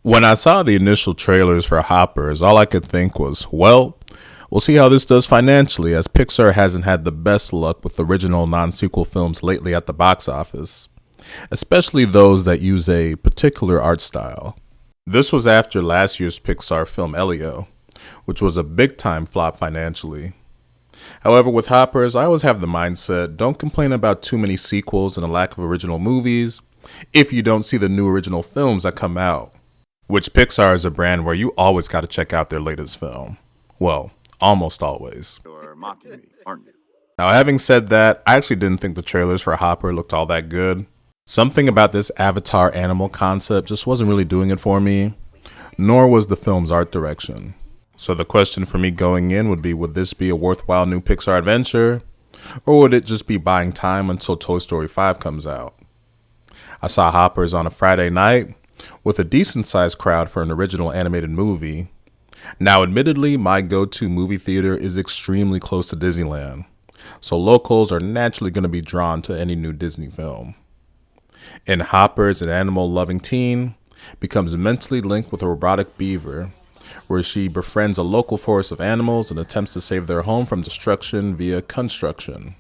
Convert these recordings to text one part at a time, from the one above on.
When I saw the initial trailers for Hoppers, all I could think was, well, we'll see how this does financially, as Pixar hasn't had the best luck with original non-sequel films lately at the box office, especially those that use a particular art style. This was after last year's Pixar film Elio, which was a big-time flop financially. However, with Hoppers, I always have the mindset, don't complain about too many sequels and a lack of original movies if you don't see the new original films that come out. Which Pixar is a brand where you always got to check out their latest film. Well, almost always. You're mocking me, aren't you? Now, having said that, I actually didn't think the trailers for Hopper looked all that good. Something about this Avatar animal concept just wasn't really doing it for me, nor was the film's art direction. So the question for me going in would be, would this be a worthwhile new Pixar adventure, or would it just be buying time until Toy Story 5 comes out? I saw Hoppers on a Friday night, with a decent-sized crowd for an original animated movie. Now, admittedly, my go-to movie theater is extremely close to Disneyland, so locals are naturally going to be drawn to any new Disney film. In Hoppers, an animal-loving teen becomes mentally linked with a robotic beaver, where she befriends a local forest of animals and attempts to save their home from destruction via construction.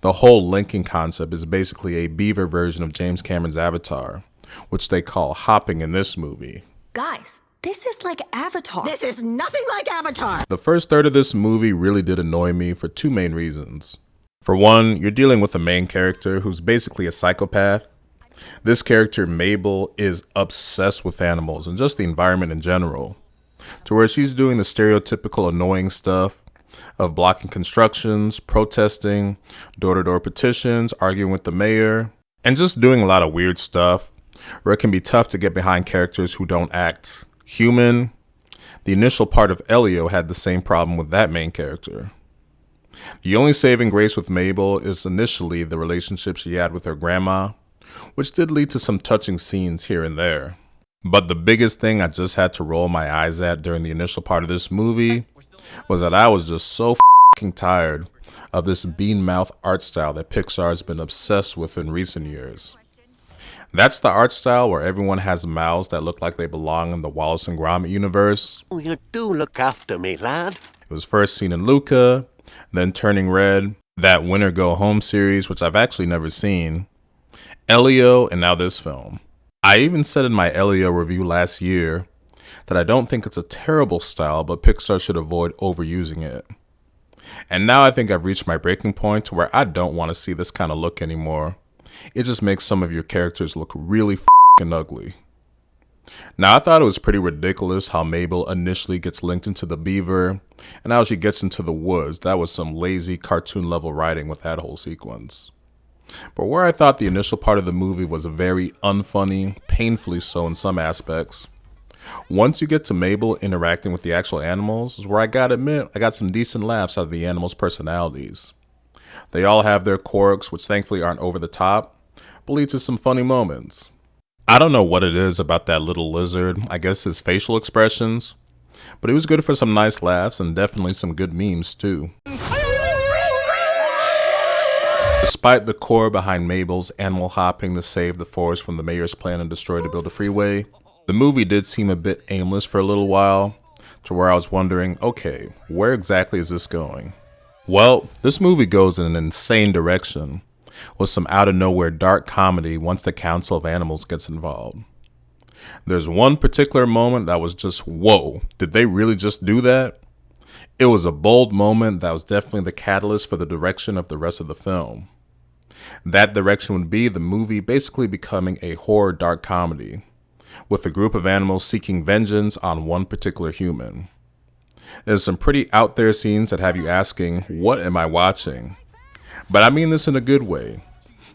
The whole linking concept is basically a beaver version of James Cameron's Avatar, which they call hopping in this movie. Guys, this is like Avatar. This is nothing like Avatar. The first third of this movie really did annoy me for two main reasons. For one, you're dealing with a main character who's basically a psychopath. This character, Mabel, is obsessed with animals and just the environment in general, to where she's doing the stereotypical annoying stuff of blocking constructions, protesting, door-to-door petitions, arguing with the mayor, and just doing a lot of weird stuff where it can be tough to get behind characters who don't act human. The initial part of Elio had the same problem with that main character. The only saving grace with Mabel is initially the relationship she had with her grandma, which did lead to some touching scenes here and there. But the biggest thing I just had to roll my eyes at during the initial part of this movie was that I was just so f***ing tired of this bean mouth art style that Pixar has been obsessed with in recent years. That's the art style where everyone has mouths that look like they belong in the Wallace and Gromit universe. Oh, you do look after me, lad. It was first seen in Luca, then Turning Red, that Winter Go Home series, which I've actually never seen, Elio, and now this film. I even said in my Elio review last year that I don't think it's a terrible style, but Pixar should avoid overusing it. And now I think I've reached my breaking point to where I don't want to see this kind of look anymore. It just makes some of your characters look really f***ing ugly. Now, I thought it was pretty ridiculous how Mabel initially gets linked into the beaver, and how she gets into the woods. That was some lazy cartoon level writing with that whole sequence. But where I thought the initial part of the movie was very unfunny, painfully so in some aspects, once you get to Mabel interacting with the actual animals, is where I gotta admit, I got some decent laughs out of the animals' personalities. They all have their quirks, which thankfully aren't over the top, but lead to some funny moments. I don't know what it is about that little lizard, I guess his facial expressions, but it was good for some nice laughs and definitely some good memes too. Despite the core behind Mabel's animal hopping to save the forest from the mayor's plan and destroy to build a freeway, the movie did seem a bit aimless for a little while, to where I was wondering, okay, where exactly is this going? Well, this movie goes in an insane direction, with some out-of-nowhere dark comedy once the Council of Animals gets involved. There's one particular moment that was just, whoa, did they really just do that? It was a bold moment that was definitely the catalyst for the direction of the rest of the film. That direction would be the movie basically becoming a horror dark comedy, with a group of animals seeking vengeance on one particular human. There's some pretty out there scenes that have you asking, what am I watching? But I mean this in a good way,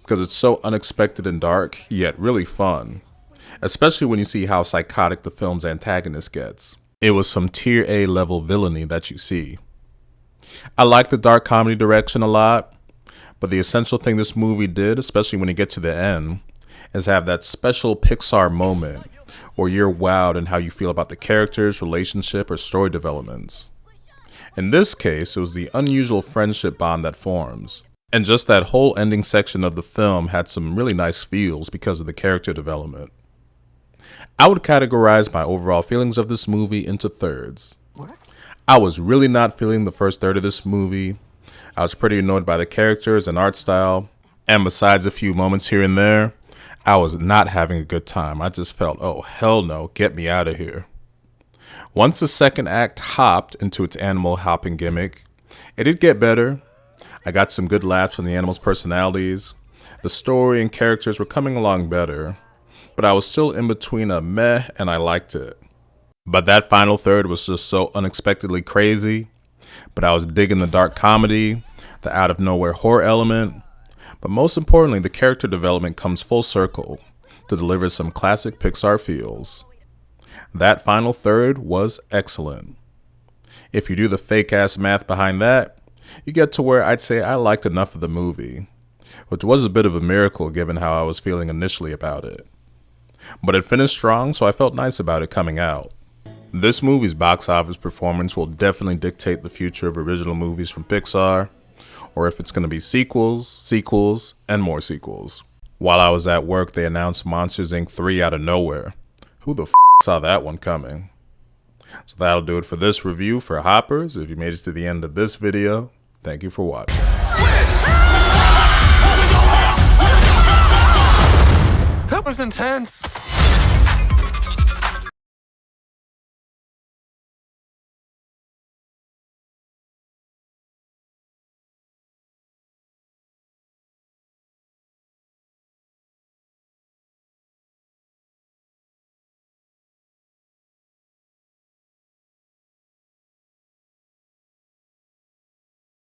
because it's so unexpected and dark, yet really fun, especially when you see how psychotic the film's antagonist gets. It was some tier A level villainy that you see. I like the dark comedy direction a lot, but the essential thing this movie did, especially when you get to the end, is have that special Pixar moment where you're wowed in how you feel about the characters, relationship, or story developments. In this case, it was the unusual friendship bond that forms. And just that whole ending section of the film had some really nice feels because of the character development. I would categorize my overall feelings of this movie into thirds. I was really not feeling the first third of this movie. I was pretty annoyed by the characters and art style. And besides a few moments here and there, I was not having a good time. I just felt, oh, hell no, get me out of here. Once the second act hopped into its animal hopping gimmick, it did get better. I got some good laughs from the animals' personalities. The story and characters were coming along better, but I was still in between a meh and I liked it. But that final third was just so unexpectedly crazy. But I was digging the dark comedy, the out of nowhere horror element, but most importantly, the character development comes full circle to deliver some classic Pixar feels. That final third was excellent. If you do the fake ass math behind that, you get to where I'd say I liked enough of the movie, which was a bit of a miracle given how I was feeling initially about it. But it finished strong, so I felt nice about it coming out. This movie's box office performance will definitely dictate the future of original movies from Pixar, or if it's going to be sequels, and more sequels. While I was at work, they announced Monsters, Inc. 3 out of nowhere. Who the saw that one coming? So that'll do it for this review for Hoppers. If you made it to the end of this video, thank you for watching. That was intense.